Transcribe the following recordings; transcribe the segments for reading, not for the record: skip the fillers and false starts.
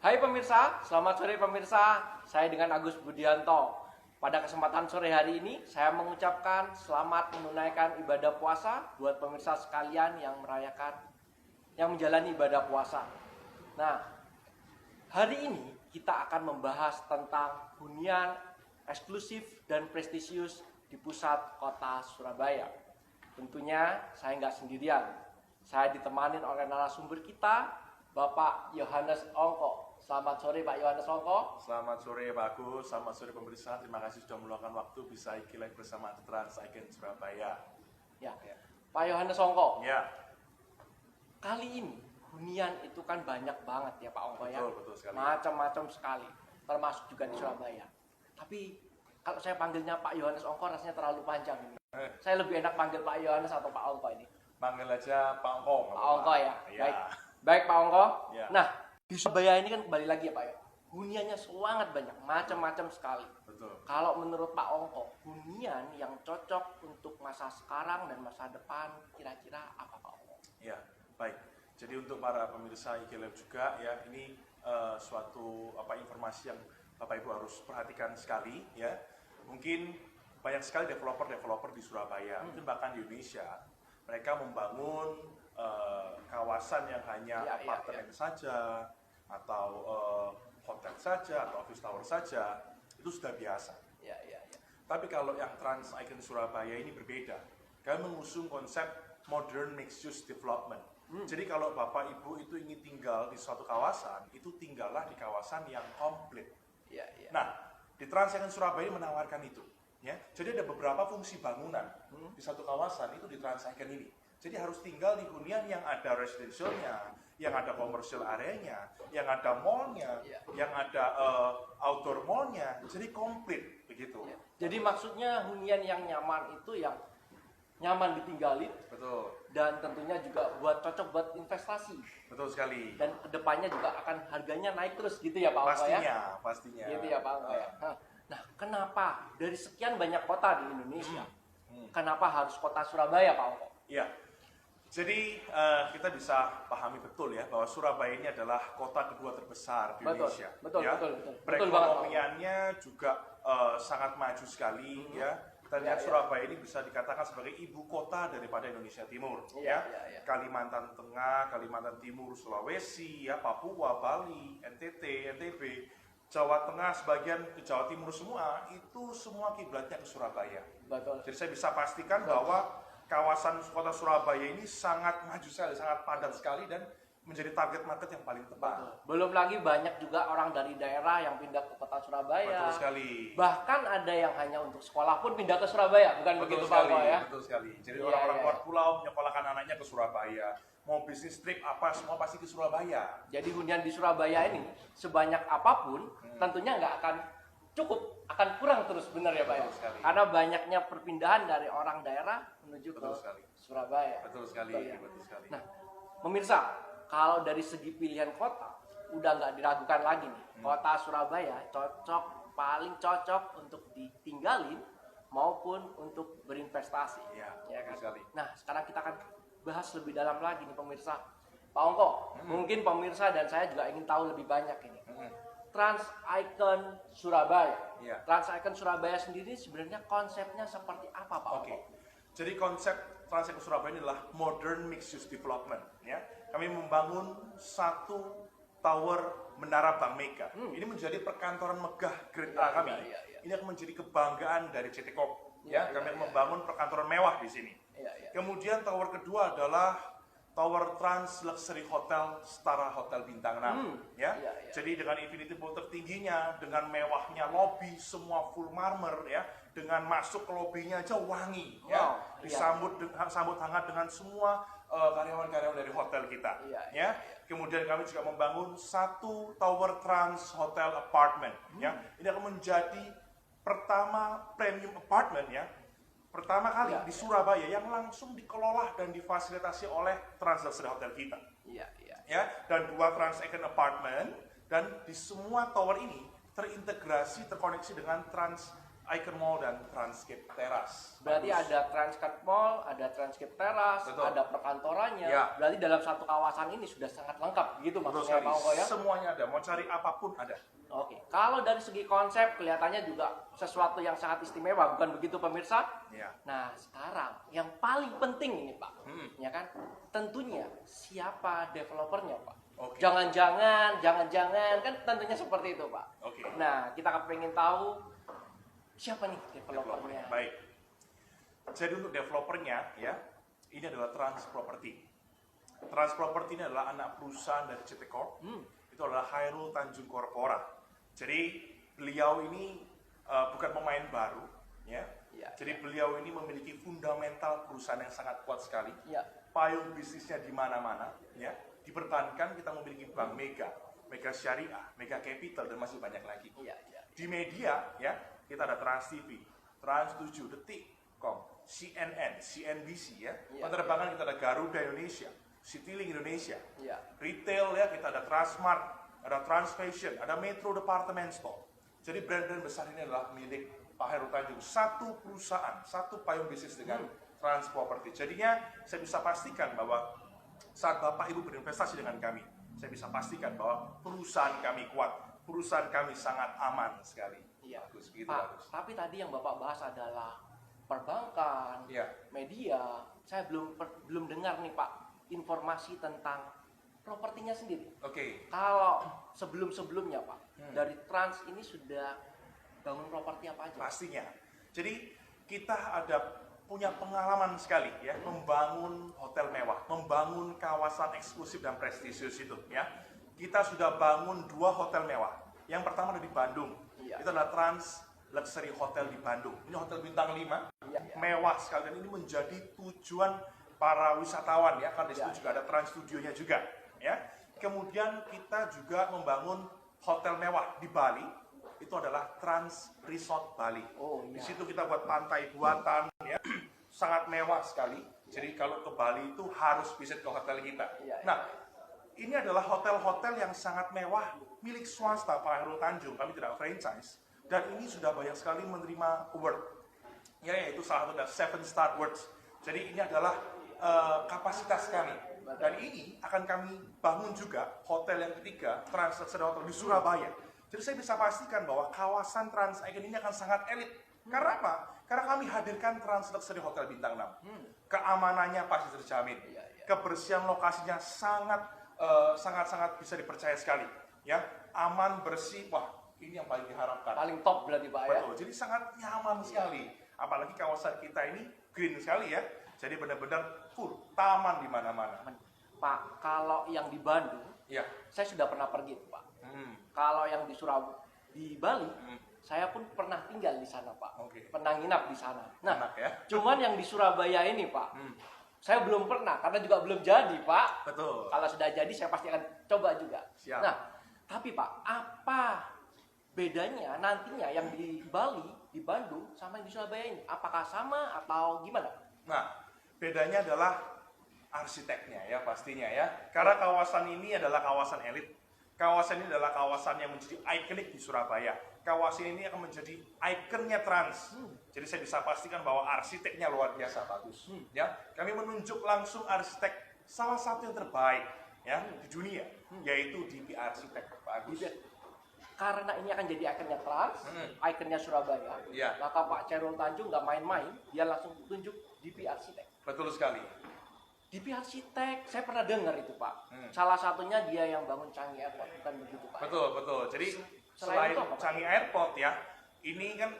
Hai pemirsa, selamat sore pemirsa. Saya dengan Agus Budianto. Pada kesempatan sore hari ini, saya mengucapkan selamat menunaikan ibadah puasa buat pemirsa sekalian yang menjalani ibadah puasa. Nah, hari ini kita akan membahas tentang hunian eksklusif dan prestisius di pusat kota Surabaya. Tentunya saya nggak sendirian. Saya ditemani oleh narasumber kita, Bapak Yohanes Ongko. Selamat sore Pak Yohanes Ongko. Selamat sore Pak Agus, selamat sore pemirsa. Terima kasih sudah meluangkan waktu bisa ikut bersama Trans Icon Surabaya. Ya, Pak Yohanes Ongko. Ya. Kali ini hunian itu kan banyak banget ya Pak Ongko ya. Betul sekali. Macam-macam sekali, termasuk juga di Surabaya. Tapi kalau saya panggilnya Pak Yohanes Ongko rasanya terlalu panjang ini. Saya lebih enak panggil Pak Yohanes atau Pak Ongko ini. Panggil aja Pak Ongko. Pak Ongko ya. Ya. Baik Pak Ongko. Ya. Nah, di Surabaya ini kan kembali lagi ya Pak ya. Huniannya sangat banyak, macam-macam sekali. Betul. Kalau menurut Pak Ongko, hunian yang cocok untuk masa sekarang dan masa depan kira-kira apa Pak Ongko? Ya, baik. Jadi untuk para pemirsa IGLab juga ya, ini suatu informasi yang Bapak Ibu harus perhatikan sekali ya. Mungkin banyak sekali developer di Surabaya, mungkin bahkan di Indonesia, mereka membangun kawasan yang hanya apartemen saja, atau hotel saja, atau office tower saja, itu sudah biasa. Ya. Tapi kalau yang Trans Icon Surabaya ini berbeda. Kami mengusung konsep modern mixed use development. Jadi kalau Bapak Ibu itu ingin tinggal di suatu kawasan, itu tinggallah di kawasan yang komplit. Ya. Nah, di Trans Icon Surabaya menawarkan itu. Ya, jadi ada beberapa fungsi bangunan di satu kawasan itu di Trans Icon ini. Jadi harus tinggal di hunian yang ada residentialnya, yang ada commercial areanya, yang ada mallnya, yang ada outdoor mallnya. Jadi komplit begitu. Ya. Jadi maksudnya hunian yang nyaman itu yang nyaman ditinggalin. Betul. Dan tentunya juga cocok buat investasi. Betul sekali. Dan kedepannya juga akan harganya naik terus gitu ya Pak Ongko ya? Pastinya. Gitu ya Pak Ongko ya. Nah, kenapa dari sekian banyak kota di Indonesia, kenapa harus kota Surabaya Pak Ongko? Iya. Jadi kita bisa pahami betul ya bahwa Surabaya ini adalah kota kedua terbesar di Indonesia. Betul. Perekonomiannya juga sangat maju sekali ya. Kita lihat Surabaya ini bisa dikatakan sebagai ibu kota daripada Indonesia Timur. Ya. Kalimantan Tengah, Kalimantan Timur, Sulawesi, ya, Papua, Bali, NTT, NTB, Jawa Tengah, sebagian ke Jawa Timur semua, itu semua kiblatnya ke Surabaya. Betul. Jadi saya bisa pastikan bahwa kawasan kota Surabaya ini sangat maju sekali, sangat padat sekali dan menjadi target market yang paling tepat. Betul. Belum lagi banyak juga orang dari daerah yang pindah ke kota Surabaya. Betul sekali. Bahkan ada yang hanya untuk sekolah pun pindah ke Surabaya, bukan begitu Pak Ongko ya? Betul sekali. Jadi orang-orang luar pulau menyekolahkan anaknya ke Surabaya. Mau bisnis trip apa, semua pasti ke Surabaya. Jadi hunian di Surabaya ini sebanyak apapun tentunya nggak akan cukup, akan kurang terus, benar ya Pak ya? Karena banyaknya perpindahan dari orang daerah menuju ke Surabaya. Betul sekali. Nah, pemirsa, kalau dari segi pilihan kota udah nggak diragukan lagi nih, kota Surabaya paling cocok untuk ditinggalin maupun untuk berinvestasi. Ya kan? Sekali. Nah, sekarang kita akan bahas lebih dalam lagi nih pemirsa. Pak Ongko, mungkin pemirsa dan saya juga ingin tahu lebih banyak ini. Trans Icon Surabaya. Trans Icon Surabaya sendiri sebenarnya konsepnya seperti apa Pak Ongko? Jadi konsep Trans Icon Surabaya ini adalah modern mixed use development. Ya, kami membangun satu tower menara Bank Mega. Ini menjadi perkantoran megah Grade A kami. Ini akan menjadi kebanggaan dari CT Corp. Kami membangun perkantoran mewah di sini. Kemudian tower kedua adalah Tower Trans Luxury Hotel Setara Hotel Bintang 6. Jadi dengan infinity pool tertingginya, dengan mewahnya lobby semua full marmer ya, dengan masuk ke lobbynya aja wangi disambut hangat dengan semua karyawan-karyawan dari hotel kita. Kemudian kami juga membangun satu Tower Trans Hotel Apartment Ini akan menjadi pertama premium apartment pertama kali di Surabaya yang langsung dikelola dan difasilitasi oleh Trans Luxury Hotel kita. Dan dua Trans Icon Apartment, dan di semua tower ini terintegrasi, terkoneksi dengan Trans Icon Mall dan Transcape Teras. Berarti Bagus. ada Transcat Mall, ada Transcape Teras, Betul. ada perkantorannya. Ya. Berarti dalam satu kawasan ini sudah sangat lengkap gitu Betul maksudnya sekali. Pak Ongko ya. Semuanya ada, mau cari apapun ada. Oke, kalau dari segi konsep kelihatannya juga sesuatu yang sangat istimewa, bukan begitu pemirsa? Ya. Nah, sekarang yang paling penting ini Pak, ya kan? Tentunya siapa developernya Pak? Oke. Jangan-jangan kan tentunya seperti itu Pak. Oke. Nah, kita pengen tahu siapa nih developernya? Baik. Jadi untuk developernya ya, ini adalah Trans Property. Trans Property ini adalah anak perusahaan dari CT Corp. Itu adalah Khairul Tanjung Corpora. Jadi beliau ini bukan pemain baru, ya. Ya, Jadi beliau ini memiliki fundamental perusahaan yang sangat kuat sekali. Ya, Payung bisnisnya di mana-mana, ya. Di perbankan kita memiliki Bank Mega, Mega Syariah, Mega Capital dan masih banyak lagi. iya. Di media, ya, kita ada Trans TV, Trans 7, Detik.com, CNN, CNBC, ya. Iya. Penerbangan kita ada Garuda Indonesia, Citylink Indonesia. Iya. Retail ya, kita ada Transmart, ada Trans Fashion, ada Metro Department Store. Jadi brand-brand besar ini adalah milik Pak Khairul Tanjung. Satu perusahaan, satu payung bisnis dengan Trans Property. Jadinya saya bisa pastikan bahwa saat Bapak Ibu berinvestasi dengan kami, saya bisa pastikan bahwa perusahaan kami kuat, perusahaan kami sangat aman sekali. Iya. Bagus, begitu Pak, bagus. tapi tadi yang Bapak bahas adalah perbankan, Iya. media. Saya belum dengar nih Pak informasi tentang propertinya sendiri. Oke. Kalau sebelum-sebelumnya Pak, dari Trans ini sudah bangun properti apa aja? Pastinya. Jadi kita punya pengalaman sekali ya membangun hotel mewah, membangun kawasan eksklusif dan prestisius itu ya. Kita sudah bangun 2 hotel mewah. Yang pertama ada di Bandung. Iya. Itu adalah Trans Luxury Hotel di Bandung. Ini hotel bintang 5, Iya. mewah sekali dan ini menjadi tujuan para wisatawan ya, karena di situ Iya. juga ada Trans Studionya juga ya. Kemudian kita juga membangun hotel mewah di Bali. Itu adalah Trans Resort Bali. Oh, Di iya. situ kita buat pantai buatan ya. Sangat mewah sekali. Jadi kalau ke Bali itu harus visit ke hotel kita. Iya, Nah, ini adalah hotel-hotel yang sangat mewah milik swasta Pak Khairul Tanjung. Kami tidak franchise. Dan ini sudah banyak sekali menerima award. Ya, yaitu salah satu adalah 7 Star Awards. Jadi ini adalah kapasitas kami. Dan ini akan kami bangun juga hotel yang ketiga, Trans Luxury Hotel di Surabaya. Jadi saya bisa pastikan bahwa kawasan Trans Icon ini akan sangat elit. Karena apa? Karena kami hadirkan Trans Luxury Hotel bintang 6. Keamanannya pasti terjamin. Iya, iya. Kebersihan lokasinya sangat bisa dipercaya sekali. Ya, aman, bersih. Wah, ini yang paling diharapkan. Paling top berarti Pak ya? Betul. Jadi sangat nyaman sekali. Apalagi kawasan kita ini green sekali ya. Jadi benar-benar full taman di mana-mana. Pak, kalau yang di Bandung, Ya. saya sudah pernah pergi tuh, Pak. Hmm. Kalau yang di Bali, saya pun pernah tinggal di sana, Pak. Oke. Pernah nginap di sana. Nah, Enak ya. cuman yang di Surabaya ini, Pak, saya belum pernah karena juga belum jadi, Pak. Betul. Kalau sudah jadi, saya pasti akan coba juga. Siap. Nah, tapi Pak, apa bedanya nantinya yang di Bali, di Bandung, sama yang di Surabaya ini? Apakah sama atau gimana? Nah, bedanya adalah arsiteknya ya pastinya ya. Karena kawasan ini adalah kawasan elit. Kawasan ini adalah kawasan yang menjadi ikonik di Surabaya. Kawasan ini akan menjadi ikonnya Trans. Jadi saya bisa pastikan bahwa arsiteknya luar biasa bagus. Ya, kami menunjuk langsung arsitek salah satu yang terbaik ya di dunia, yaitu DP Arsitek Pak Agus. Karena ini akan jadi ikonnya Trans, ikonnya Surabaya, Iya. maka Pak Khairul Tanjung nggak main-main, dia langsung tunjuk DP Arsitek. Betul sekali. DP Arsitek, saya pernah dengar itu Pak. Salah satunya dia yang bangun Changi Airport, bukan begitu Pak? Betul. Jadi Selain selain itu apa, Pak? Changi Airport ya, ini kan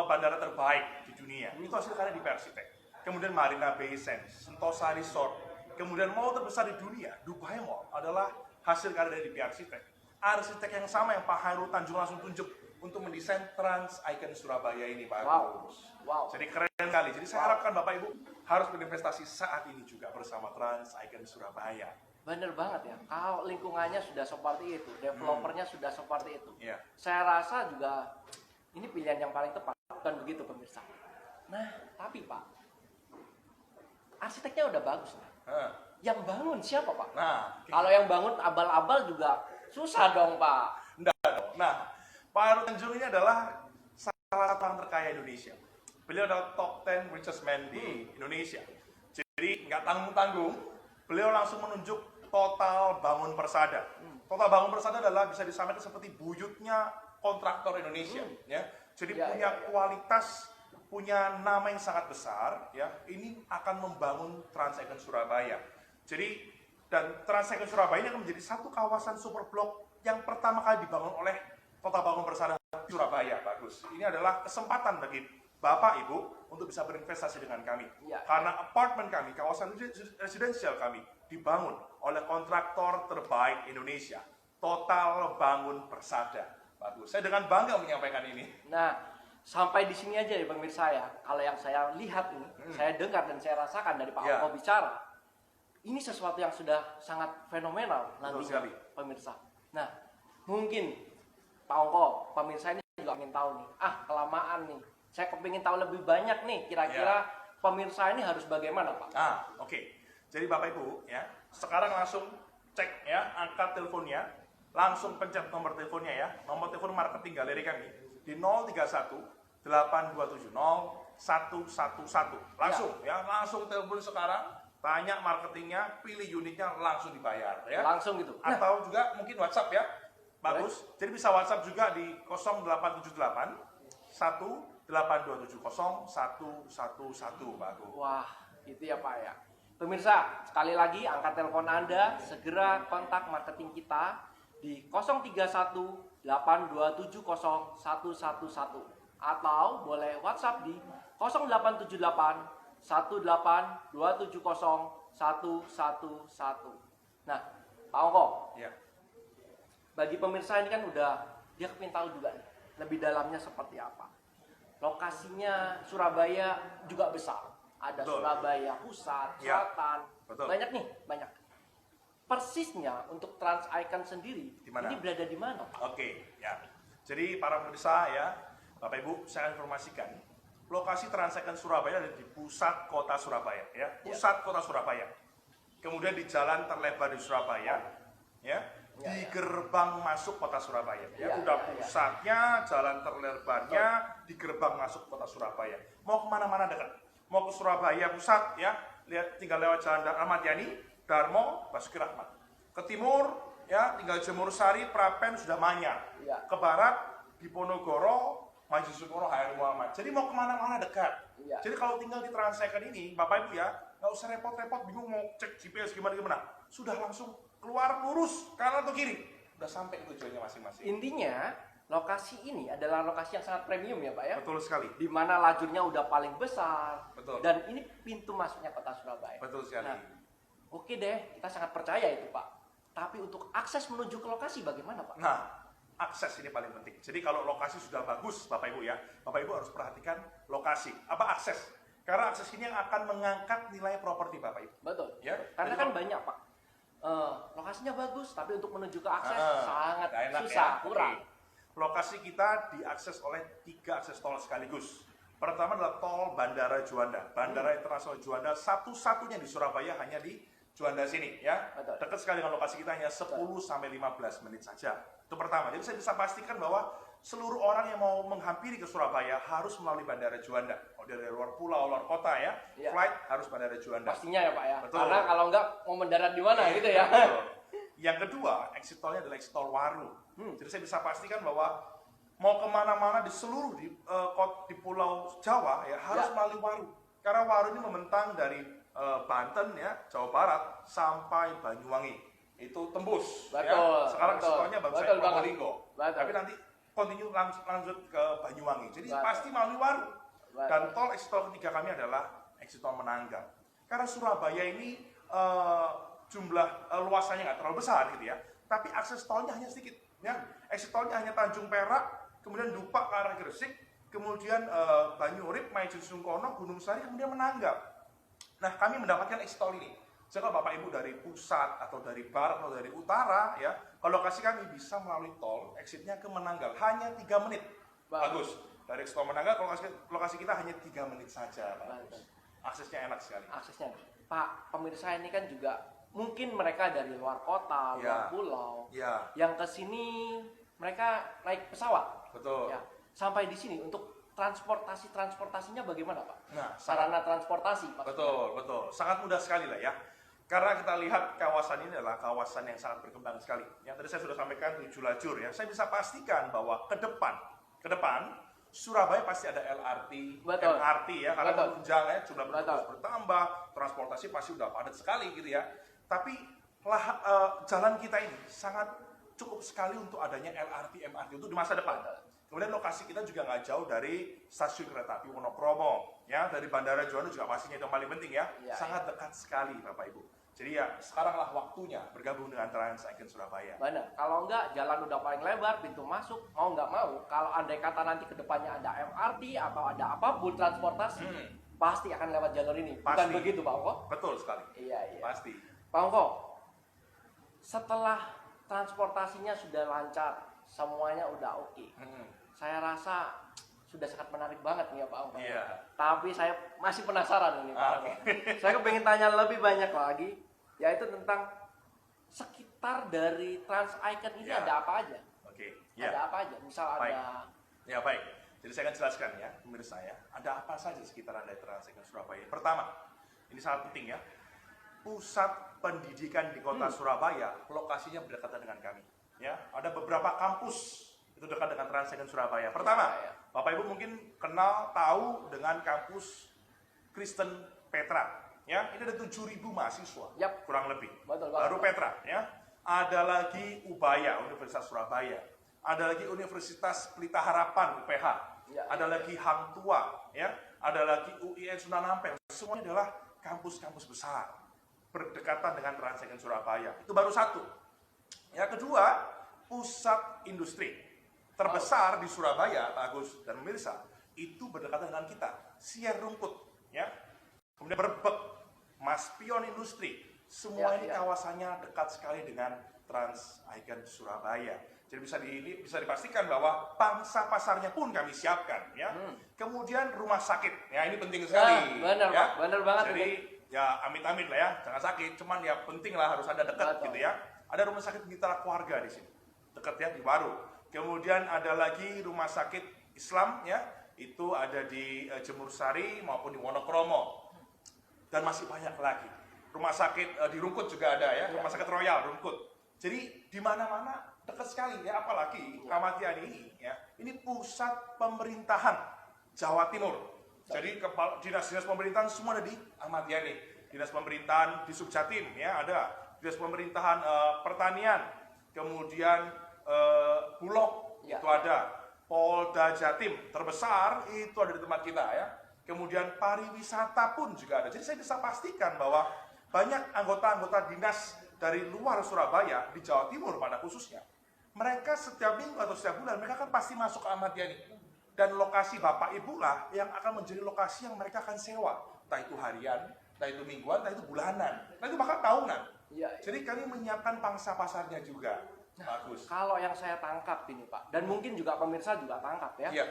bandara terbaik di dunia. Itu hasil karya DP Arsitek. Kemudian Marina Bay Sands, Sentosa Resort. Kemudian mall terbesar di dunia, Dubai Mall, adalah hasil karya dari DP Arsitek. Arsitek yang sama yang Pak Khairul Tanjung langsung tunjuk untuk mendesain Trans Icon Surabaya ini Pak Agus. Wow. Jadi keren kali. Jadi saya harapkan Bapak Ibu harus berinvestasi saat ini juga bersama Trans Icon Surabaya. Bener banget ya, kalau lingkungannya sudah seperti itu, developernya sudah seperti itu. Iya. Saya rasa juga ini pilihan yang paling tepat, bukan begitu pemirsa. Nah, tapi Pak, arsiteknya udah bagus nih. Yang bangun siapa Pak? Nah, Kalau yang bangun abal-abal juga susah dong Pak. Nah, Pak Khairul Tanjung ini adalah salah satu orang terkaya Indonesia. Beliau adalah top 10 richest man di Indonesia. Jadi nggak tanggung-tanggung, beliau langsung menunjuk Total Bangun Persada. Total Bangun Persada adalah bisa disampaikan seperti buyutnya kontraktor Indonesia, ya. Jadi punya kualitas, punya nama yang sangat besar, ya. Ini akan membangun Trans Icon Surabaya. Jadi dan Trans Icon Surabaya ini akan menjadi satu kawasan super blok yang pertama kali dibangun oleh Total Bangun Persada Surabaya. Bagus. Ini adalah kesempatan bagi Bapak Ibu untuk bisa berinvestasi dengan kami. Karena apartemen kami, kawasan residensial kami dibangun oleh kontraktor terbaik Indonesia, Total Bangun Persada. Bagus. Saya dengan bangga menyampaikan ini. Nah, sampai di sini aja ya pemirsa ya. Kalau yang saya lihat nih, saya dengar dan saya rasakan dari Pak Ongko bicara, ini sesuatu yang sudah sangat fenomenal nantinya, pemirsa. Nah, mungkin Pak Ongko, pemirsa ini juga ingin tahu nih, kelamaan nih. Saya kepingin tahu lebih banyak nih, kira-kira pemirsa ini harus bagaimana, Pak? Oke. Jadi Bapak Ibu, ya, sekarang langsung cek ya angka teleponnya, langsung pencet nomor teleponnya ya, nomor telepon marketing galeri kami di 031 827 0111. Langsung langsung telepon sekarang, tanya marketingnya, pilih unitnya, langsung dibayar ya. Langsung gitu. Atau juga mungkin WhatsApp ya. Bagus. Jadi bisa WhatsApp juga di 0878 18270 Bagus. Wah, itu ya Pak ya. Pemirsa, sekali lagi angka telepon Anda segera kontak marketing kita di 031 8270111 atau boleh WhatsApp di 0878 18270 Nah, Pak Ongko. Ya. Bagi pemirsa ini kan dia kepingin tahu juga nih, lebih dalamnya seperti apa. Lokasinya Surabaya juga besar. Ada Surabaya Pusat, Selatan. Banyak nih, banyak. Persisnya untuk Trans Icon sendiri, ini berada di mana, Pak? Oke, ya. Jadi para pemirsa ya, Bapak Ibu, saya informasikan. Lokasi Trans Icon Surabaya ada di pusat kota Surabaya, ya. Pusat kota Surabaya. Kemudian di jalan terlebar di Surabaya, ya. Di gerbang masuk kota Surabaya. Pusatnya, jalan terlebarnya, di gerbang masuk kota Surabaya. Mau kemana-mana dekat. Mau ke Surabaya Pusat, ya, tinggal lewat jalan Ahmad Yani, Darmo, Basuki Rahmat. Ke timur, ya, tinggal Jemur Sari, Prapen, sudah Manyar. Ke barat, Diponegoro, Maju Sukoro, HR Muhammad. Jadi mau kemana-mana dekat. Jadi kalau tinggal di Trans Icon ini, Bapak Ibu ya, nggak usah repot-repot, bingung mau cek GPS gimana-gimana. Sudah langsung keluar lurus, kanan atau kiri. Udah sampai tujuannya masing-masing. Intinya, lokasi ini adalah lokasi yang sangat premium ya Pak ya? Betul sekali. Di mana lajurnya udah paling besar. Betul. Dan ini pintu masuknya kota Surabaya. Betul sekali. Nah, oke deh, kita sangat percaya itu Pak. Tapi untuk akses menuju ke lokasi bagaimana Pak? Nah, akses ini paling penting. Jadi kalau lokasi sudah bagus, Bapak Ibu ya, Bapak Ibu harus perhatikan lokasi. Apa akses? Karena akses ini yang akan mengangkat nilai properti Bapak Ibu. Betul. Ya. Karena kan banyak Pak. Lokasinya bagus, tapi untuk menuju ke akses sangat enak, susah, ya. kurang. Lokasi kita diakses oleh 3 akses tol sekaligus. Pertama adalah tol Bandara Juanda. Bandara Internasional Juanda satu-satunya di Surabaya, hanya di Juanda sini ya. Betul. Dekat sekali dengan lokasi kita, hanya 10 sampai 15 menit saja. Itu pertama. Jadi saya bisa pastikan bahwa seluruh orang yang mau menghampiri ke Surabaya harus melalui Bandara Juanda. Oh, dari luar pulau, luar kota ya. Flight harus Bandara Juanda. Pastinya ya Pak ya. Betul. Karena kalau enggak mau mendarat di mana gitu ya. Betul. Yang kedua, exit tolnya adalah exit tol Waru. Jadi saya bisa pastikan bahwa mau kemana-mana di seluruh di Pulau Jawa ya harus melalui Waru. Karena Waru ini membentang dari Banten ya, Jawa Barat sampai Banyuwangi. Itu tembus. Betul. Ya. Sekarang exit tolnya baru saya Betul. Probolinggo. Tapi nanti continue lanjut ke Banyuwangi. Jadi pasti melalui Waru. Dan tol exit tol ketiga kami adalah exit tol Menanggal. Karena Surabaya ini jumlah luasannya nggak terlalu besar gitu ya, tapi akses tolnya hanya sedikit ya. Exit tolnya hanya Tanjung Perak, kemudian Dupak ke arah Gresik, kemudian Banyurip, Maijen Sungkono, Gunung Sari, kemudian Menanggap. Nah, kami mendapatkan exit tol ini. Jadi kalau Bapak Ibu dari pusat atau dari barat atau dari utara ya, ke lokasi kami bisa melalui tol, exitnya ke Menanggal hanya 3 menit. Bagus. Dari exit tol Menanggal lokasi kita hanya 3 menit saja. Bagus. Aksesnya enak sekali. Aksesnya, Pak, pemirsa ini kan juga mungkin mereka dari luar kota, luar pulau, yang ke sini mereka naik pesawat. Betul. Ya. Sampai di sini untuk transportasinya bagaimana Pak? Nah, Sarana transportasi Pak. betul, betul. Sangat mudah sekali lah ya. Karena kita lihat kawasan ini adalah kawasan yang sangat berkembang sekali. Yang tadi saya sudah sampaikan 7 lajur ya. Saya bisa pastikan bahwa ke depan Surabaya pasti ada LRT, Betul. MRT ya, karena Betul. menunjang ya, jumlah penduduk Betul. terus bertambah, transportasi pasti udah padat sekali gitu ya. Tapi jalan kita ini sangat cukup sekali untuk adanya LRT, MRT untuk di masa depan. Kemudian lokasi kita juga nggak jauh dari stasiun kereta api Wonokromo, ya, dari Bandara Juanda juga pastinya itu yang paling penting ya, Ya, sangat dekat sekali Bapak Ibu. Jadi ya sekaranglah waktunya bergabung dengan Trans Icon Surabaya. Benar. Kalau enggak, jalan udah paling lebar, pintu masuk, mau nggak mau, kalau andai kata nanti kedepannya ada MRT atau ada apapun transportasi, pasti akan lewat jalur ini. Bukan Pasti. begitu Pak Ongko? Betul sekali. Iya. Pasti. Pak Ongko, setelah transportasinya sudah lancar, semuanya udah oke. Saya rasa sudah sangat menarik banget nih ya Pak Ongko. Iya. Tapi saya masih penasaran ini Pak Ongko. Oke. Saya pengen tanya lebih banyak lagi, yaitu tentang sekitar dari Trans Icon ini Ya. ada apa aja? Oke. Ya. Ada apa aja? Misal Baik. ada Ya baik. Jadi saya akan jelaskan ya, pemirsa ya. Ada apa saja sekitaran dari Trans Icon Surabaya? Pertama, ini sangat penting ya. Pusat pendidikan di kota Surabaya, lokasinya berdekatan dengan kami. Ya, ada beberapa kampus itu dekat dengan Trans Icon Surabaya. Pertama, Ya. Bapak Ibu mungkin kenal tahu dengan kampus Kristen Petra. Ya, ini ada 7.000 mahasiswa, Yap. kurang lebih. Betul, Baru Pak. Petra, ya. Ada lagi Ubaya, Universitas Surabaya. Ada lagi Universitas Pelita Harapan, UPH. Ya. Ada lagi Hang Tua, ya. Ada lagi UIN Sunan Ampel. Semuanya adalah kampus-kampus besar berdekatan dengan Trans Icon Surabaya. Itu baru satu. Yang kedua, pusat industri terbesar di Surabaya, Pak Agus dan pemirsa, itu berdekatan dengan kita. Siar Rungkut, ya. Kemudian Brebek, Maspion Industri. Semua ini kawasannya dekat sekali dengan Trans Icon Surabaya. Jadi bisa dipastikan bahwa pangsa pasarnya pun kami siapkan, ya. Kemudian rumah sakit, ya ini penting sekali. benar, ya. Pak. Benar banget Jadi ya amit-amit lah ya, jangan sakit. Cuman ya penting lah harus ada dekat Betul. gitu ya. Ada rumah sakit mitra keluarga di sini, dekat ya di Waru. Kemudian ada lagi rumah sakit Islam ya, itu ada di Jemur Sari maupun di Wonokromo. Dan masih banyak lagi. Rumah sakit di Rungkut juga ada ya, Rumah Sakit Royal Rungkut. Jadi di mana-mana dekat sekali ya, apalagi Ahmad Yani ini ya, ini pusat pemerintahan Jawa Timur. Jadi kepala dinas-dinas pemerintahan semua ada di Ahmad Yani. Dinas pemerintahan di Subjatim ya ada, dinas pemerintahan pertanian, kemudian Bulog Ya. itu ada, Polda Jatim terbesar itu ada di tempat kita ya. Kemudian pariwisata pun juga ada. Jadi saya bisa pastikan bahwa banyak anggota-anggota dinas dari luar Surabaya di Jawa Timur pada khususnya, mereka setiap minggu atau setiap bulan mereka kan pasti masuk ke Ahmad Yani. Dan lokasi Bapak Ibu lah yang akan menjadi lokasi yang mereka akan sewa, entah itu harian, entah itu mingguan, entah itu bulanan, entah itu bahkan tahunan. Iya. Jadi kami menyiapkan pangsa pasarnya juga. Bagus. Kalau yang saya tangkap ini Pak, dan mungkin juga pemirsa juga tangkap ya, Iya.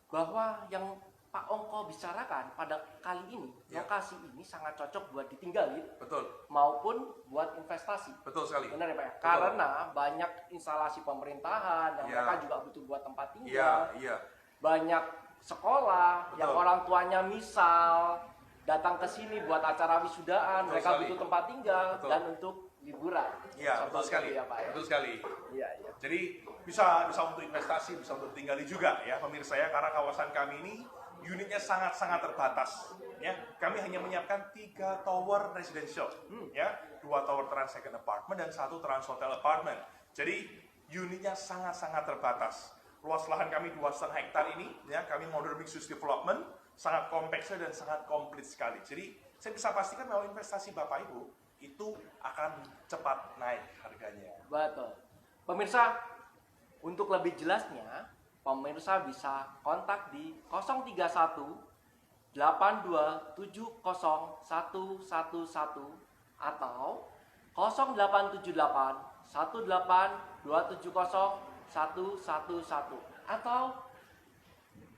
bahwa yang Pak Ongko bicarakan pada kali ini, Ya. lokasi ini sangat cocok buat ditinggali Betul. maupun buat investasi. Betul sekali. Benar ya Pak ya? Betul. Karena banyak instalasi pemerintahan yang Ya. mereka juga butuh buat tempat Iya, tinggal. iya. Banyak sekolah Betul. yang orang tuanya misal datang ke sini buat acara wisudaan, Betul mereka sekali. butuh tempat tinggal Betul. dan untuk liburan. Iya, betul Seperti sekali. itu ya Pak ya. Betul sekali. Iya, iya. Jadi bisa untuk investasi, bisa untuk tinggali juga ya pemirsa ya, karena kawasan kami ini unitnya sangat-sangat terbatas ya. Kami hanya menyiapkan 3 tower residential ya, 2 tower Trans Icon Apartment dan 1 Trans Hotel Apartment. Jadi unitnya sangat-sangat terbatas. Luas lahan kami 2,5 hektar ini ya, kami modern mixed use development, sangat kompleks dan sangat komplit sekali. Jadi saya bisa pastikan bahwa investasi Bapak Ibu itu akan cepat naik harganya. Betul. Pemirsa, untuk lebih jelasnya, pemirsa bisa kontak di 031 8270 111 atau 0878 18 270 111 atau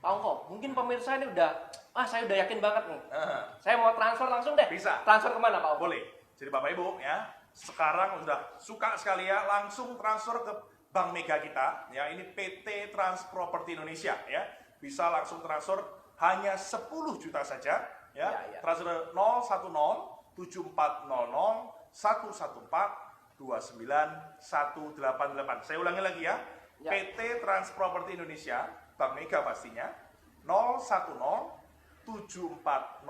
Pak Ongko, mungkin pemirsa ini saya udah yakin banget nih. Saya mau transfer langsung deh. Bisa. Transfer kemana Pak Ongko? Boleh. Jadi Bapak Ibu ya, sekarang sudah suka sekali ya, langsung transfer ke Bank Mega kita ya, ini PT Trans Property Indonesia ya. bisa langsung transfer hanya 10 juta saja, ya. Ya. Transfer 010 7400 114 29188. Saya ulangi lagi ya. Ya. PT Trans Property Indonesia, Bank Mega pastinya, 010 7400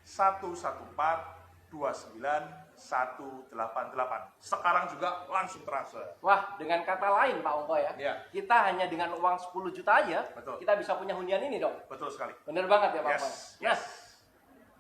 114 29188. Sekarang juga langsung transfer. Wah, dengan kata lain Pak Ongko ya, Ya. kita hanya dengan uang 10 juta aja, Betul. kita bisa punya hunian ini dong. Betul sekali. Bener banget ya Pak Ongko. Yes. Nah,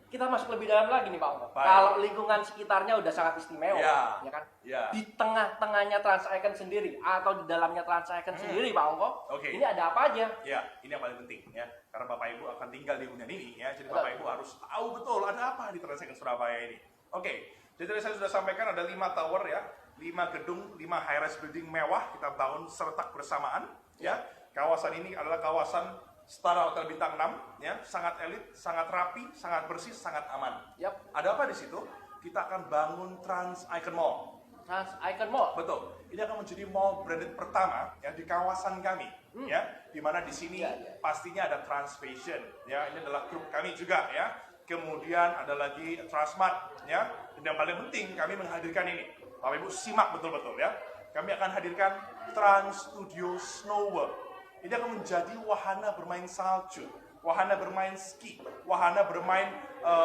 kita masuk lebih dalam lagi nih Pak Ongko. Baik. Kalau lingkungan sekitarnya udah sangat istimewa, Ya. ya kan? Ya. Di tengah-tengahnya Trans Icon sendiri atau di dalamnya Trans Icon sendiri Pak Ongko, Oke. ini ada apa aja? Ya, ini yang paling penting ya. Karena Bapak Ibu akan tinggal di hunian ini ya. Jadi Betul. Bapak Ibu harus tahu betul ada apa di Trans Icon Surabaya ini. Oke. Jadi tadi saya sudah sampaikan ada 5 tower ya, 5 gedung, 5 high rise building mewah kita bangun serentak bersamaan ya. Kawasan ini adalah kawasan setara hotel bintang 6 ya, sangat elit, sangat rapi, sangat bersih, sangat aman. Yap, Ada apa di situ? Kita akan bangun Trans Icon Mall. Trans Icon Mall. Betul. Ini akan menjadi mall branded pertama ya di kawasan kami, ya. Di mana di sini Ya, ya. pastinya ada Trans Fashion, ya. Ini adalah grup kami juga, ya. Kemudian ada lagi Transmart, ya. Dan yang paling penting kami menghadirkan ini. Bapak Ibu simak betul-betul ya. Kami akan hadirkan Trans Studio Snow World. Ini akan menjadi wahana bermain salju, wahana bermain ski, wahana bermain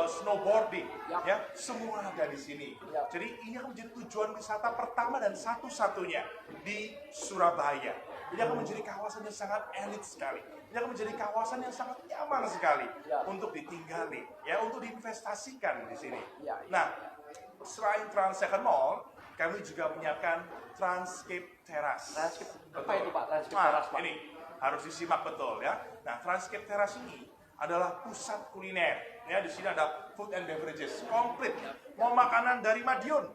snowboarding, Yap. ya. Semua ada di sini. Yap. Jadi ini akan menjadi tujuan wisata pertama dan satu-satunya di Surabaya. Ini akan menjadi kawasan yang sangat elit sekali. Ini akan menjadi kawasan yang sangat nyaman sekali Ya. untuk ditinggali, ya, untuk diinvestasikan di sini. Ya, ya, Nah, selain Trans Second Mall, kami juga menyiapkan Transcape Terrace. Transcape, apa Betul. itu Pak? Transcape Nah, Terrace, Pak? ini harus disimak betul ya. Nah, Transcape Terrace ini adalah pusat kuliner. Ya, di sini ada food and beverages komplit. Mau makanan dari Madiun,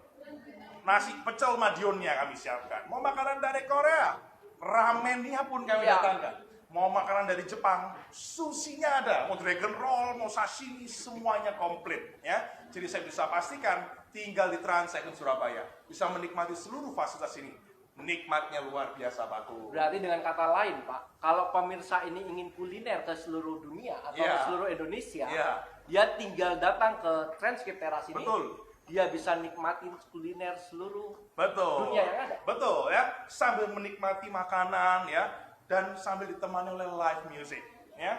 nasi pecel Madiunnya kami siapkan. Mau makanan dari Korea, ramennya pun kami Ya. datangkan. Mau makanan dari Jepang, sushinya ada. Mau dragon roll, mau sashimi, semuanya komplit. Ya, jadi saya bisa pastikan tinggal di Trans Icon Surabaya bisa menikmati seluruh fasilitas ini. Nikmatnya luar biasa bagus. Berarti dengan kata lain Pak, kalau pemirsa ini ingin kuliner ke seluruh dunia atau Ya. ke seluruh Indonesia, Ya. dia tinggal datang ke Transcape Terrace ini, Betul. dia bisa nikmatin kuliner seluruh Betul. dunia yang ada. Betul ya, sambil menikmati makanan ya dan sambil ditemani oleh live music ya.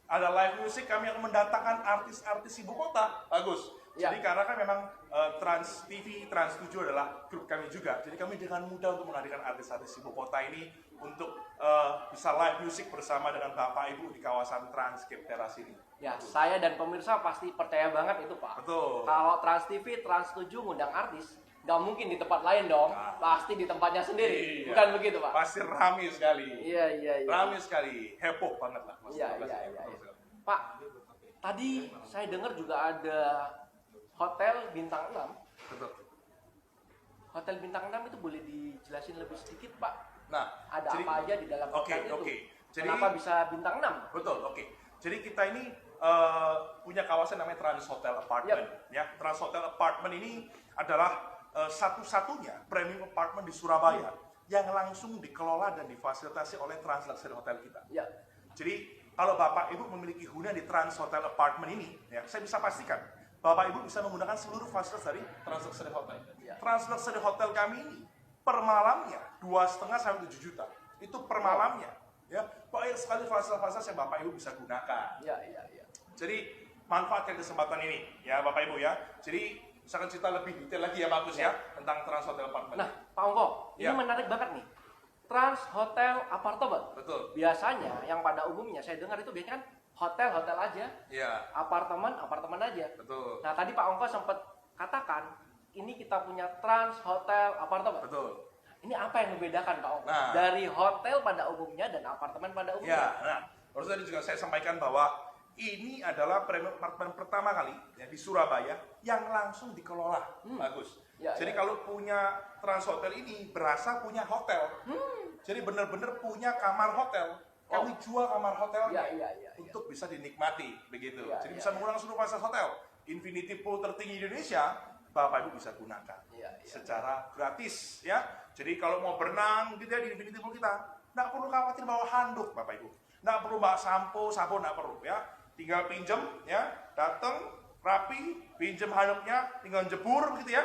Ada live music, kami akan mendatangkan artis-artis ibu kota. Bagus. Ya. Jadi karena kan memang Trans TV, Trans 7 adalah grup kami juga. Jadi kami dengan mudah untuk menghadirkan artis-artis ibu kota ini untuk bisa live music bersama dengan Bapak Ibu di kawasan Transcape Terrace ini. Ya, saya dan pemirsa pasti percaya banget itu Pak. Betul. Kalau Trans TV, Trans 7 ngundang artis, nggak mungkin di tempat lain dong, Nah. pasti di tempatnya sendiri. Iya. Bukan begitu Pak? Pasti ramai sekali. Iya, iya, iya. Ramai sekali, heboh banget lah. Mas. Iya, iya, iya, iya. Pak, tadi saya dengar juga ada hotel bintang 6. Betul. Hotel bintang 6 itu boleh dijelasin lebih sedikit, Pak? Nah, Ada jadi- apa aja di dalam hotel itu? Oke. Jadi Kenapa bisa bintang 6? betul, oke. Jadi kita ini punya kawasan namanya Trans Hotel Apartment. Ya, Trans Hotel Apartment ini adalah satu-satunya premium apartment di Surabaya yang langsung dikelola dan difasilitasi oleh Trans Luxury Hotel kita. Ya, Jadi kalau Bapak Ibu memiliki hunian di Trans Hotel Apartment ini, ya, saya bisa pastikan Bapak Ibu bisa menggunakan seluruh fasilitas dari Trans Luxury Hotel. Ya. Trans Luxury Hotel kami ini per malamnya 2,5 sampai 7 juta. Itu per malamnya. Ya, banyak sekali fasilitas-fasilitas yang Bapak Ibu bisa gunakan. ya, ya, ya. Jadi manfaatkan kesempatan ini, ya Bapak Ibu ya. Jadi saya akan cerita lebih detail lagi ya Bagus ya tentang Trans Hotel Apartment. Nah, Pak Ongko, ini Ya. menarik banget nih. Trans Hotel Apartemen. Betul. Biasanya yang pada umumnya saya dengar itu biasanya kan hotel-hotel aja, Iya, apartemen aja. betul. Nah, tadi Pak Ongko sempat katakan ini kita punya Trans Hotel Apartemen. Betul. Ini apa yang membedakan Pak Ongko Nah. dari hotel pada umumnya dan apartemen pada umumnya? Ya, nah, terus tadi juga saya sampaikan bahwa ini adalah premium apartemen pertama kali ya, di Surabaya yang langsung dikelola. Bagus. Ya, Jadi ya. kalau punya Trans Hotel ini berasa punya hotel. Jadi benar-benar punya kamar hotel. Kami jual kamar hotelnya Ya, ya, ya, ya. untuk bisa dinikmati begitu. Ya, Jadi ya, bisa ya. menggunakan seluruh fasilitas hotel. Infinity Pool tertinggi di Indonesia, Bapak Ibu bisa gunakan Ya, ya. secara gratis ya. Jadi kalau mau berenang gitu ya di Infinity Pool kita, nggak perlu khawatir bawa handuk Bapak Ibu. Nggak perlu bawa sampo, nggak perlu ya. Tinggal pinjem ya, datang rapi, pinjem handuknya, tinggal jebur gitu ya.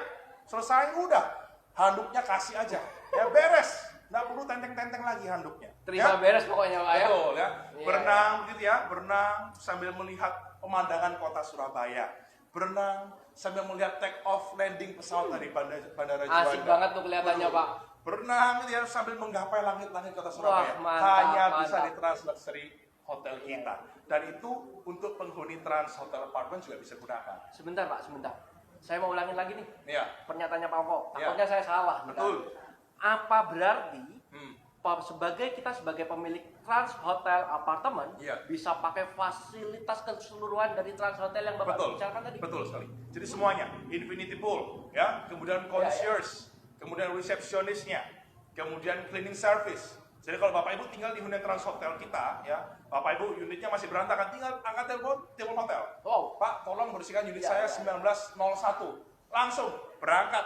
Selesai udah, handuknya kasih aja, ya beres. Nggak perlu tenteng-tenteng lagi handuknya. Terima ya. beres pokoknya Pak ya. Betul ya. Iya, Berenang gitu ya, berenang sambil melihat pemandangan kota Surabaya. Berenang sambil melihat take off landing pesawat dari Bandara Juanda. Asik banget tuh kelihatannya Betul. Pak. Berenang gitu ya sambil menggapai langit-langit kota Surabaya. mantap, Hanya mantap. bisa di Trans Luxury Hotel kita. Dan itu untuk penghuni Trans Hotel Apartment juga bisa gunakan. Sebentar Pak, sebentar. Saya mau ulangin lagi nih Iya. pernyataannya Pak Ongko. Iya. Takutnya saya salah. nih, kan. Betul. Apa berarti Hmm. kita sebagai pemilik Trans Hotel Apartemen Iya. bisa pakai fasilitas keseluruhan dari Trans Hotel yang Bapak Betul, bicarakan tadi? betul sekali. Jadi semuanya, infinity pool, ya, kemudian concierge, kemudian resepsionisnya, kemudian cleaning service. Jadi kalau Bapak Ibu tinggal di hunian Trans Hotel kita, ya, Bapak Ibu unitnya masih berantakan, tinggal angkat telepon hotel. Wow. Pak, tolong bersihkan unit Ya, saya ya. 1901. Langsung berangkat,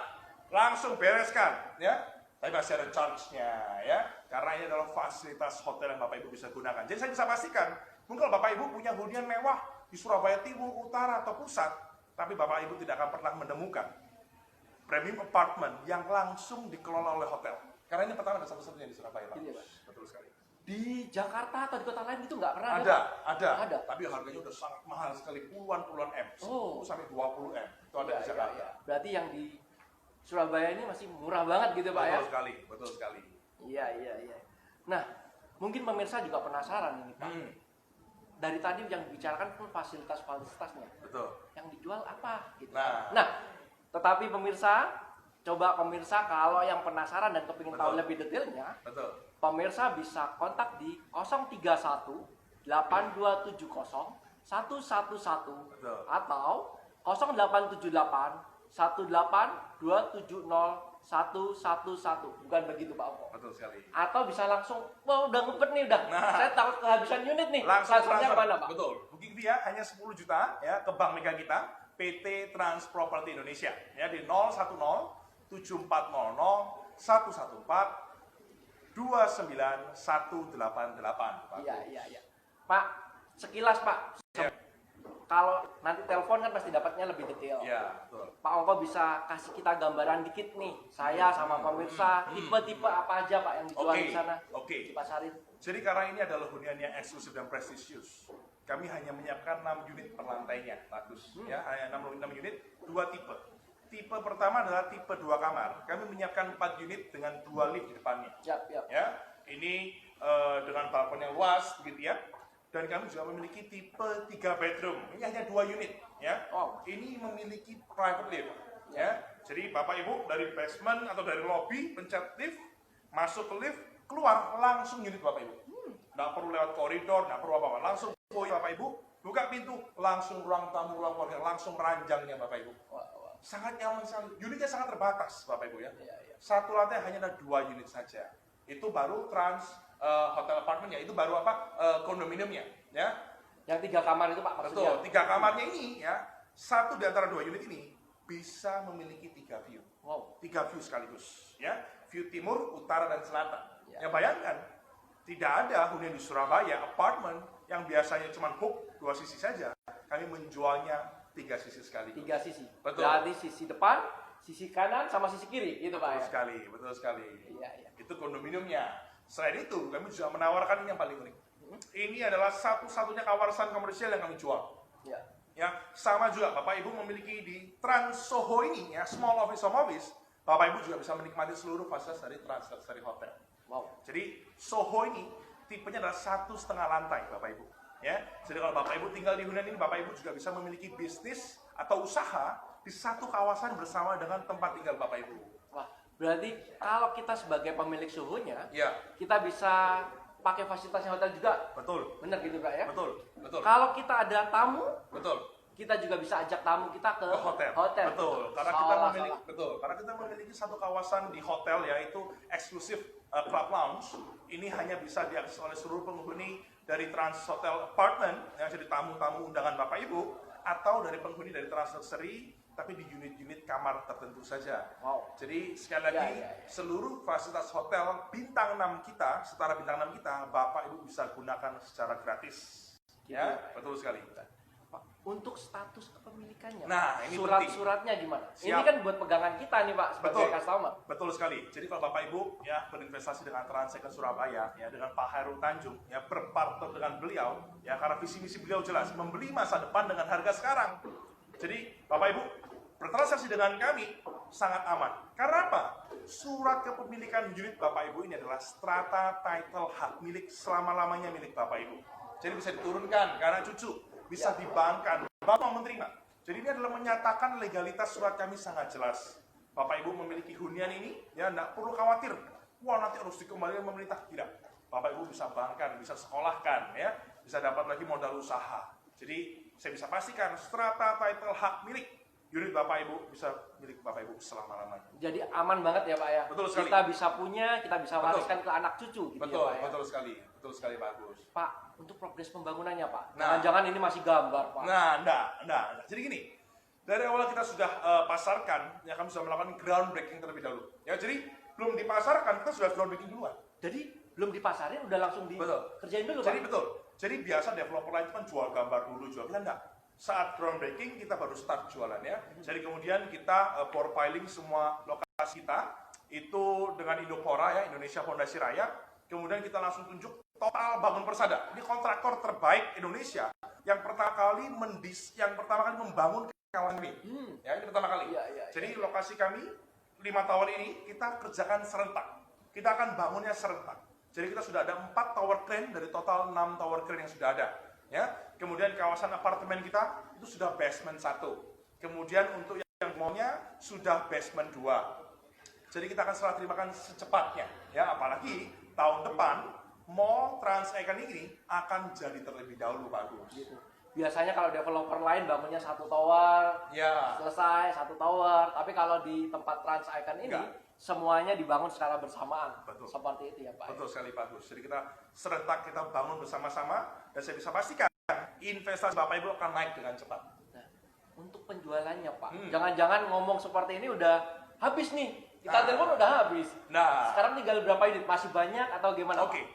langsung bereskan, ya. Tapi masih ada charge-nya, ya. Karena ini adalah fasilitas hotel yang Bapak Ibu bisa gunakan. Jadi saya bisa pastikan, mungkin kalau Bapak Ibu punya hunian mewah di Surabaya Timur, Utara, atau Pusat, tapi Bapak Ibu tidak akan pernah menemukan premium apartment yang langsung dikelola oleh hotel. Karena ini pertama dan satu-satunya di Surabaya, Pak. Iya, Pak. Betul sekali. Di Jakarta atau di kota lain itu nggak pernah Ada, Pak? ada. Ada. Tapi harganya udah sangat mahal sekali, puluhan M. 10 Oh. sampai 20 M. Itu ada Iya, di Jakarta. iya, iya. Berarti yang di Surabaya ini masih murah banget gitu Pak ya? Betul sekali, betul sekali. Iya, iya, iya. Nah, mungkin pemirsa juga penasaran ini Pak. Dari tadi yang dibicarakan pun fasilitasnya. Betul. Yang dijual apa? Gitu. Nah. Tetapi pemirsa, coba pemirsa kalau yang penasaran dan kepingin tahu Betul. lebih detailnya, Betul. pemirsa bisa kontak di 031 8270 111 Betul. atau 0878 18270 111. Bukan begitu Pak Ongko. Betul sekali. Atau bisa langsung, wah udah ngepet nih udah. Nah. Saya takut kehabisan unit nih. Langsung Transfernya transfer. kemana Pak? Betul. Booking fee ya hanya 10 juta ya ke bank mega kita, PT Trans Property Indonesia ya di 010 7400 114 29188. Pak. Iya, iya, iya. Pak, sekilas Pak. Ya. Kalau nanti telepon kan pasti dapatnya lebih detail. Ya, betul. Pak Ongko bisa kasih kita gambaran dikit nih. Saya sama pemirsa, tipe-tipe apa aja Pak yang dijual Oke, di sana? oke. Di Pasarin. Jadi karena ini adalah hunian yang eksklusif dan prestisius, kami hanya menyiapkan 6 unit per lantainya, bagus. Ya, hanya 6 unit, 2 tipe. Tipe pertama adalah tipe 2 kamar. Kami menyiapkan 4 unit dengan 2 lift di depannya. Yap, yap. Ya, ini dengan balkon yang luas, begitu ya. Dan kami juga memiliki tipe 3 bedroom. Ini hanya 2 unit, ya. Wow. Ini memiliki private lift, ya. Jadi Bapak Ibu dari basement atau dari lobby pencet lift, masuk ke lift, keluar langsung unit Bapak Ibu. Nggak perlu lewat koridor, nggak perlu apa-apa. Langsung Bapak Ibu, buka pintu, langsung ruang tamu, ruang keluarga, langsung ranjangnya Bapak Ibu. Wah, wah. Sangat nyaman sekali. Unitnya sangat terbatas Bapak Ibu ya. Iya, iya. Satu lantai hanya ada 2 unit saja. Itu baru Trans Hotel Apartment ya. Itu baru apa? Kondominiumnya ya. Yang 3 kamar itu Pak maksudnya? Betul. 3 kamarnya ini ya. Satu di antara 2 unit ini bisa memiliki 3 view. Wow. 3 view sekaligus ya. View timur, utara dan selatan. Ya. Ya bayangkan, tidak ada hunian di Surabaya apartemen yang biasanya cuma hook 2 sisi saja. Kami menjualnya 3 sisi sekaligus. 3 sisi. Betul. Berarti sisi depan, sisi kanan, sama sisi kiri, gitu Pak Betul ya? sekali, betul sekali. Iya, iya. Itu kondominiumnya. Selain itu, kami juga menawarkan ini yang paling unik. Ini adalah satu-satunya kawasan komersial yang kami jual. Iya. Ya, sama juga Bapak Ibu memiliki di Trans Soho ini ya, small office home office. Bapak Ibu juga bisa menikmati seluruh fasilitas dari Trans Luxury Hotel. Wow. Jadi Soho ini tipenya adalah 1,5 lantai Bapak Ibu. Ya, jadi kalau Bapak Ibu tinggal di hunian ini, Bapak Ibu juga bisa memiliki bisnis atau usaha di satu kawasan bersama dengan tempat tinggal Bapak Ibu. Wah, berarti kalau kita sebagai pemilik suhunya, Ya, kita bisa pakai fasilitasnya hotel juga. betul, Benar gitu Pak ya? betul, betul, Kalau kita ada tamu, betul. kita juga bisa ajak tamu kita ke Ke hotel. Betul, karena kita Salah, memiliki salah. betul, karena kita memiliki satu kawasan di hotel yaitu eksklusif club lounge. Ini hanya bisa diakses oleh seluruh penghuni dari Trans Hotel Apartment yang jadi tamu-tamu undangan Bapak Ibu atau dari penghuni dari Trans Luxury tapi di unit-unit kamar tertentu saja. Wow. Jadi sekali lagi, seluruh fasilitas hotel bintang 6 kita, setara bintang 6 kita, Bapak Ibu bisa gunakan secara gratis. Gitu. Ya, betul sekali. Pak, untuk status kepemilikannya, Nah, ini surat-suratnya gimana? Siap. Ini kan buat pegangan kita nih Pak sebagai Betul. customer. Betul sekali. Jadi kalau Bapak Ibu ya berinvestasi dengan Transsecond Surabaya, ya dengan Pak Hairul Tanjung, ya berpartner dengan beliau, ya karena visi misi beliau jelas, membeli masa depan dengan harga sekarang. Jadi Bapak Ibu bertransaksi dengan kami sangat aman. Karena apa? Surat kepemilikan unit Bapak Ibu ini adalah strata title hak milik selama-lamanya milik Bapak Ibu. Jadi bisa diturunkan ke anak cucu, bisa dibankan, Bapak mau menerima. Jadi ini adalah menyatakan legalitas surat kami sangat jelas. Bapak Ibu memiliki hunian ini, ya tidak perlu khawatir. Wah nanti harus dikembalikan pemerintah. Tidak. Bapak Ibu bisa bankan, bisa sekolahkan, ya, bisa dapat lagi modal usaha. Jadi saya bisa pastikan strata title hak milik unit Bapak Ibu bisa milik Bapak Ibu selama-lamanya. Jadi aman banget ya Pak ya. Betul sekali. Kita bisa punya, kita bisa wariskan ke anak cucu gitu Betul, ya Pak ya. betul sekali Pak Agus. Pak, untuk progres pembangunannya Pak. Nah. Jangan-jangan ini masih gambar Pak. Nah, enggak. Jadi gini, dari awal kita sudah pasarkan, ya kami sudah melakukan groundbreaking terlebih dahulu. Ya, jadi belum dipasarkan, kita sudah groundbreaking duluan. Jadi belum dipasarin udah langsung dikerjain dulu Jadi Pak. betul. Jadi biasa developer lain itu kan jual gambar dulu, jual kita enggak. Saat groundbreaking kita baru start jualan ya. Jadi kemudian kita profiling semua lokasi kita itu dengan Indopora ya, Indonesia Fondasi Raya. Kemudian kita langsung tunjuk total bangun persada. Ini kontraktor terbaik Indonesia yang pertama kali membangun kawasan ini. Ya, ini pertama kali. Iya. Jadi lokasi kami 5 tower ini kita kerjakan serentak. Kita akan bangunnya serentak. Jadi kita sudah ada 4 tower crane dari total 6 tower crane yang sudah ada. Ya, kemudian kawasan apartemen kita itu sudah basement 1. Kemudian untuk yang mallnya sudah basement 2. Jadi kita akan serah terimakan secepatnya. Ya, apalagi tahun depan mall Transsecond ini akan jadi terlebih dahulu Pak Agus. Gitu. Biasanya kalau developer lain bangunnya 1 tower, Ya. selesai 1 tower. Tapi kalau di tempat Transsecond ini Enggak. semuanya dibangun secara bersamaan. Betul. Seperti itu ya Pak. Betul sekali Pak Agus. Jadi kita serentak kita bangun bersama-sama dan saya bisa pastikan investasi Bapak Ibu akan naik dengan cepat. Nah, untuk penjualannya Pak, jangan-jangan ngomong seperti ini udah habis nih. Kita telepon udah habis. Nah, Sekarang tinggal berapa unit? Masih banyak atau gimana oke. Pak?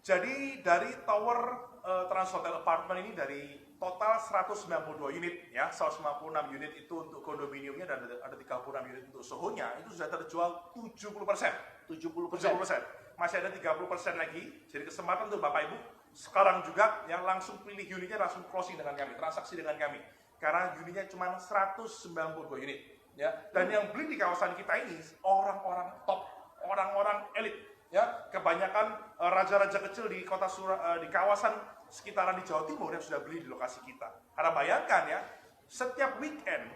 Jadi dari tower Trans Hotel Apartment ini dari total 192 unit ya, 156 unit itu untuk kondominiumnya dan ada 36 unit untuk sohonya, itu sudah terjual 70%. 70%. 70%. Masih ada 30% lagi. Jadi kesempatan untuk Bapak Ibu sekarang juga yang langsung pilih unitnya langsung closing dengan kami, transaksi dengan kami. Karena unitnya cuma 192 unit ya. Dan yang beli di kawasan kita ini orang-orang top, orang-orang elit ya. Kebanyakan raja-raja kecil di di kawasan sekitaran di Jawa Timur yang sudah beli di lokasi kita. Karena bayangkan ya, setiap weekend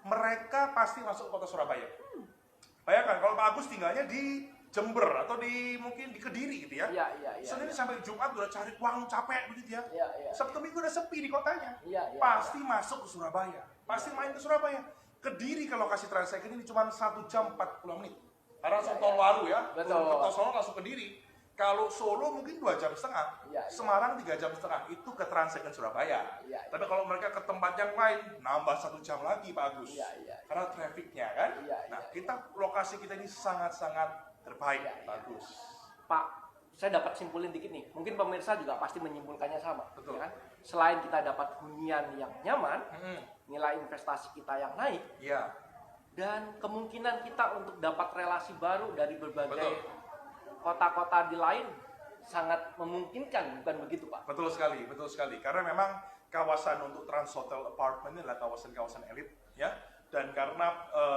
mereka pasti masuk ke kota Surabaya. Bayangkan kalau Pak Agus tinggalnya di Jember atau mungkin di Kediri gitu ya. Iya. Senin sampai Jumat udah cari uang capek begitu ya. Iya. Sabtu Minggu udah sepi di kotanya. Iya. Pasti masuk ke Surabaya. Pasti main ke Surabaya. Kediri ke lokasi Transsecond ini cuma 1 jam 40 menit. Karena langsung tol Waru ya. Betul. Turun ke tol Solo langsung Kediri. Kalau Solo mungkin 2 jam setengah. Iya. Semarang 3 jam setengah. Itu ke Transsecond Surabaya. Iya. Tapi kalau mereka ke tempat yang lain nambah 1 jam lagi Pak Agus. Iya. Karena trafficnya kan. Iya. Nah, lokasi kita ini sangat-sangat terbaik, Iya. bagus. Pak, saya dapat simpulin dikit nih. Mungkin pemirsa juga pasti menyimpulkannya sama. Betul. Ya kan? Selain kita dapat hunian yang nyaman, nilai investasi kita yang naik, Iya. dan kemungkinan kita untuk dapat relasi baru dari berbagai Betul. kota-kota di lain sangat memungkinkan, bukan begitu Pak? Betul sekali. Karena memang kawasan untuk Trans Hotel Apartment ini adalah kawasan-kawasan elit, ya. Dan karena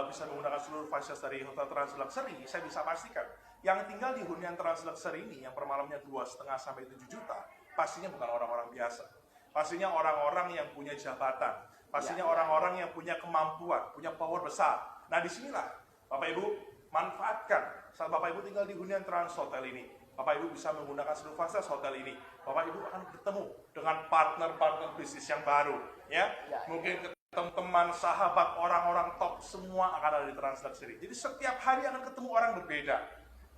bisa menggunakan seluruh fasilitas dari Hotel Trans Luxury, saya bisa pastikan yang tinggal di hunian Trans Luxury ini yang per malamnya 2,5 sampai 7 juta, pastinya bukan orang-orang biasa. Pastinya orang-orang yang punya jabatan, pastinya orang-orang yang punya kemampuan, punya power besar. Nah, disinilah Bapak Ibu manfaatkan saat Bapak Ibu tinggal di hunian Trans Hotel ini. Bapak Ibu bisa menggunakan seluruh fasilitas hotel ini. Bapak Ibu akan bertemu dengan partner-partner bisnis yang baru, ya. Mungkin teman-teman, sahabat, orang-orang top semua akan ada di Trans Luxury. Jadi setiap hari akan ketemu orang berbeda.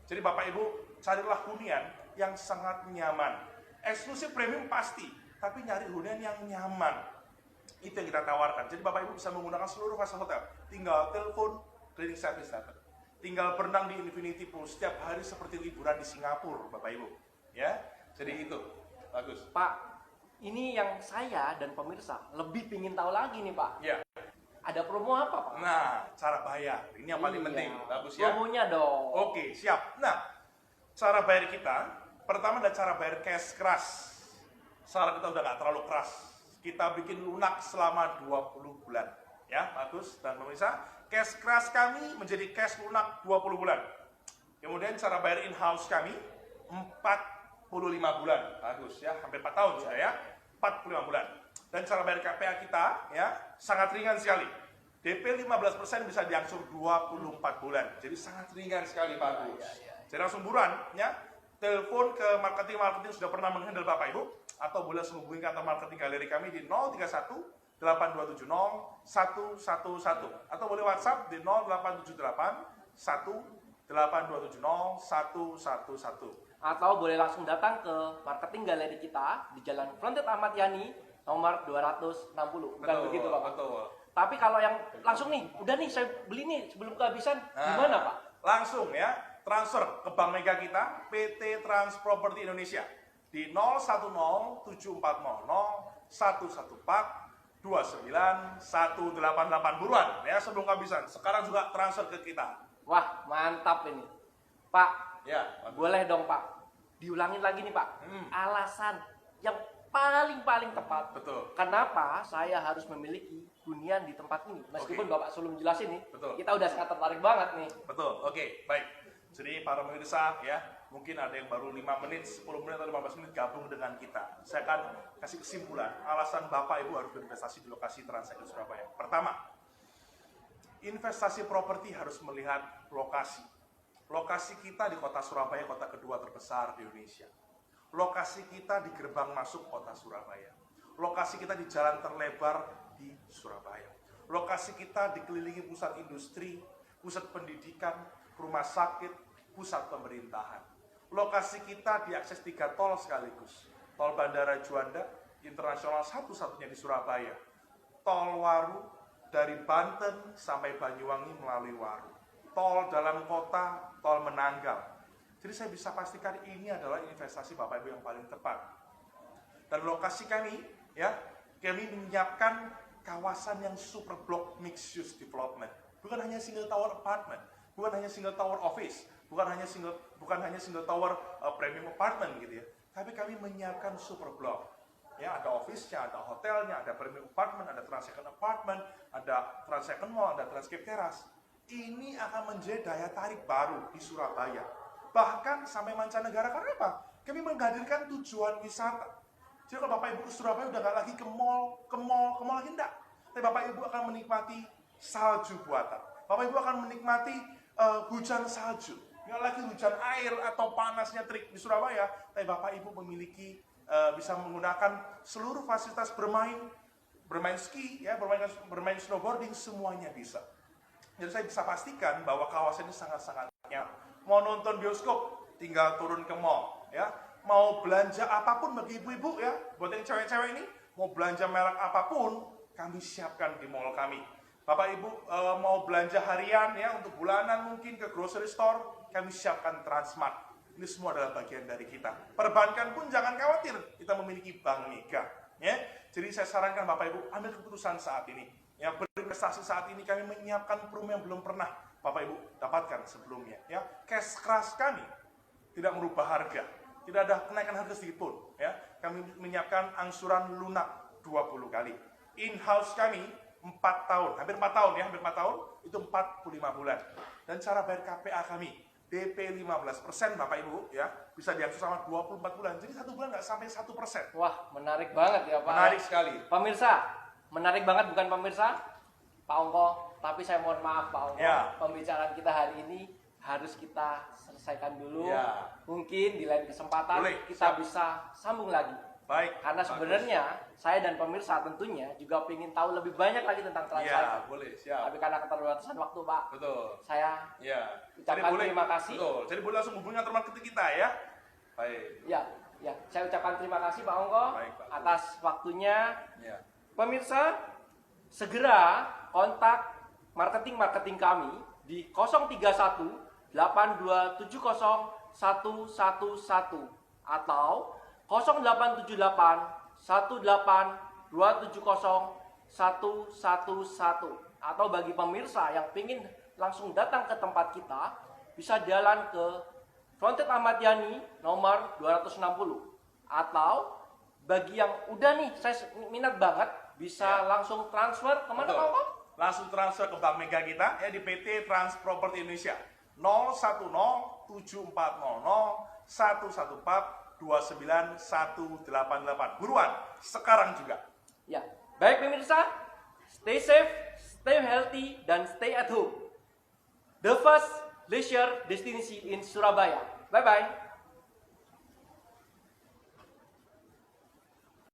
Jadi Bapak Ibu carilah hunian yang sangat nyaman. Eksklusif premium pasti, tapi nyari hunian yang nyaman. Itu yang kita tawarkan. Jadi Bapak Ibu bisa menggunakan seluruh fasilitas hotel. Tinggal telepon cleaning service datang. Tinggal berenang di Infinity Pool setiap hari seperti liburan di Singapura, Bapak Ibu. Ya, jadi itu bagus. Pak, ini yang saya dan pemirsa lebih pingin tahu lagi nih Pak. Ya. Ada promo apa Pak? Nah, cara bayar. Ini yang paling Iya. penting. Bagus ya. Promonya dong. Oke, siap. Nah, cara bayar kita, pertama adalah cara bayar cash keras. Sekarang kita udah nggak terlalu keras. Kita bikin lunak selama 20 bulan. Ya, bagus. Dan pemirsa, cash keras kami menjadi cash lunak 20 bulan. Kemudian cara bayar in-house kami 45 bulan. Bagus ya, hampir 4 tahun sudah ya. 45 bulan. Dan cara bayar KPA kita ya sangat ringan sekali. DP 15% bisa diangsur 24 bulan. Jadi sangat ringan sekali, bagus. Jadi langsung buruan ya. Telepon ke marketing sudah pernah menghandle Bapak Ibu atau boleh langsung hubungi kantor marketing galeri kami di 031 8270 111 atau boleh WhatsApp di 0878 18270 111. Atau boleh langsung datang ke marketing galeri kita di Jalan Frontet Ahmad Yani nomor 260. Bukan begitu Pak? Betul. Tapi kalau yang langsung nih, udah nih saya beli nih sebelum kehabisan, gimana Pak? Langsung ya, transfer ke Bank Mega kita, PT Trans Property Indonesia di 010-744-114-29-188 buruan ya sebelum kehabisan. Sekarang juga transfer ke kita. Wah, mantap ini. Pak, Ya, boleh dong Pak, diulangin lagi nih Pak, alasan yang paling tepat. betul. Kenapa saya harus memiliki hunian di tempat ini? Meskipun Bapak belum jelasin nih, Betul. kita udah sangat tertarik banget nih. Betul, oke, baik. Jadi para pemirsa ya, mungkin ada yang baru 5 menit, 10 menit atau 15 menit gabung dengan kita. Saya akan kasih kesimpulan, alasan Bapak Ibu harus berinvestasi di lokasi Trans Icon Surabaya. Pertama, investasi properti harus melihat lokasi. Lokasi kita di kota Surabaya, kota kedua terbesar di Indonesia. Lokasi kita di gerbang masuk kota Surabaya. Lokasi kita di jalan terlebar di Surabaya. Lokasi kita dikelilingi pusat industri, pusat pendidikan, rumah sakit, pusat pemerintahan. Lokasi kita diakses 3 tol sekaligus. Tol Bandara Juanda, internasional satu-satunya di Surabaya. Tol Waru, dari Banten sampai Banyuwangi melalui Waru. Tol dalam kota, tol Menanggal. Jadi saya bisa pastikan ini adalah investasi Bapak Ibu yang paling tepat. Dan lokasi kami, ya, kami menyiapkan kawasan yang super block mixed use development. Bukan hanya single tower apartment, bukan hanya single tower office, bukan hanya single tower premium apartment gitu ya. Tapi kami menyiapkan super block. Ya, ada office-nya, ada hotelnya, ada premium apartment, ada Trans Icon apartment, ada Trans Icon Mall, ada Transcape Terrace. Ini akan menjadi daya tarik baru di Surabaya. Bahkan sampai mancanegara, karena apa? Kami menghadirkan tujuan wisata. Jadi kalau Bapak Ibu ke Surabaya udah nggak lagi ke mall lagi enggak. Tapi Bapak Ibu akan menikmati salju buatan. Bapak Ibu akan menikmati hujan salju. Nggak lagi hujan air atau panasnya terik di Surabaya. Tapi Bapak Ibu memiliki bisa menggunakan seluruh fasilitas bermain ski, ya, bermain snowboarding, semuanya bisa. Jadi saya bisa pastikan bahwa kawasan ini sangat-sangat nyaman. Mau nonton bioskop, tinggal turun ke mall, ya. Mau belanja apapun bagi ibu-ibu, ya, buat yang cewek-cewek ini, mau belanja merek apapun, kami siapkan di mall kami. Bapak Ibu mau belanja harian, ya, untuk bulanan mungkin ke grocery store, kami siapkan Transmart. Ini semua adalah bagian dari kita. Perbankan pun jangan khawatir, kita memiliki Bank Mega, ya. Jadi saya sarankan Bapak Ibu ambil keputusan saat ini. Ya, berinvestasi saat ini kami menyiapkan promo yang belum pernah Bapak Ibu dapatkan sebelumnya. Ya, cash keras kami tidak merubah harga, tidak ada kenaikan harga sedikit pun. Ya, kami menyiapkan angsuran lunak 20 kali. In-house kami 4 tahun, hampir 4 tahun ya, hampir 4 tahun, itu 45 bulan. Dan cara bayar KPA kami, DP 15% Bapak Ibu, ya, bisa diangsur selama 24 bulan. Jadi 1 bulan nggak sampai 1%. Wah, menarik banget ya Pak. Menarik sekali. Pemirsa, menarik banget bukan pemirsa? Pak Ongko, tapi saya mohon maaf Pak Ongko, Ya. pembicaraan kita hari ini harus kita selesaikan dulu. Ya. Mungkin di lain kesempatan Boleh, kita siap. bisa sambung lagi. Baik. Karena bagus. sebenarnya saya dan pemirsa tentunya juga ingin tahu lebih banyak lagi tentang Trans Ya, Icon. boleh, siap. Tapi karena keterbatasan waktu Pak, Betul. saya Ya. ucapkan terima kasih. Betul. Jadi boleh langsung hubungi teman kita ya. Baik. Ya, saya ucapkan terima kasih Pak Ongko Baik, Pak. atas waktunya. Ya. pemirsa, segera kontak marketing kami di 031 8270 111 atau 0878 18 270 111. Atau bagi pemirsa yang ingin langsung datang ke tempat kita, bisa jalan ke Frontier Ahmad Yani nomor 260. Atau bagi yang udah nih, saya minat banget, bisa langsung transfer kemana Betul. Pak? Langsung transfer ke Bank Mega kita ya di PT Trans Property Indonesia 010 7400 114 29 188. Buruan sekarang juga. Ya, baik pemirsa, stay safe, stay healthy, dan stay at home. The first leisure destination in Surabaya. Bye-bye.